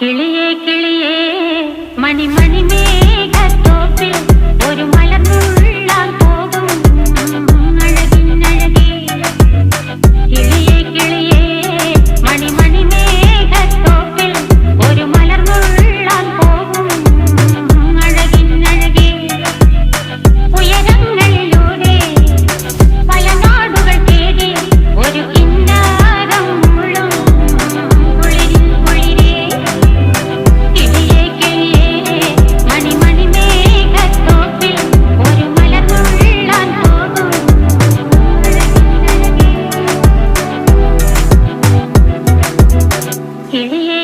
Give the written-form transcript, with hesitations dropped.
കിളിയേ കിളിയേ മണിമണി മേഘത്തോപ്പിൽ ഒരു മലർന്നുള്ളാൻ പോകും അഴകിനഴകേ. കിളിയേ കിളിയേ മണിമണി മേഘത്തോപ്പിൽ ഒരു മലർന്നുള്ളാൻ പോകും അഴകിനഴകേ. ഉയരങ്ങളിലൂടെ പല നാടുകൾ തേടി ഒരു കിന്നാരം മുഴും കുളിരിൽ കുളിരേ. കിളിയേ കിളിയേ മണിമണി മേഘത്തോപ്പിൽ ഒരു മലർന്നുള്ളാൻ പോകും അഴകിനഴകേ. കിളിയേ